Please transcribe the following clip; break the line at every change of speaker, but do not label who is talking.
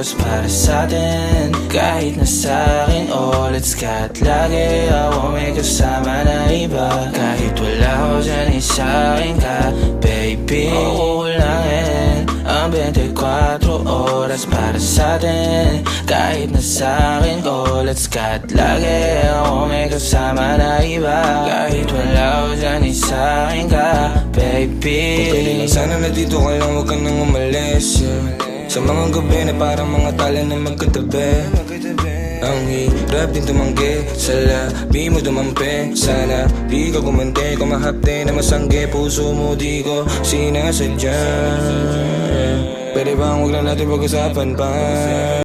oras para sa'tin. Kahit nasa'kin all it's got, lagi ako may kasama na iba. Kahit wala ako dyan ay sa'kin ka, baby. Kukulangin ang 24 oras para sa'tin. Kahit nasa'kin all it's got, lagi ako may kasama na iba. Kahit wala ako dyan ay sa'kin ka, baby.
Kung pwede lang sana na dito ka lang, huwag ka nang umalis, Sa mga gabi na parang mga tala na magkatabi. Ang hirap din tumanggi, sa labi mo dumampi. Sana di ka gumante, kumahapte na masangge. Puso mo di ko sinasadya. Pwede bang huwag lang natin pag-usapan pa?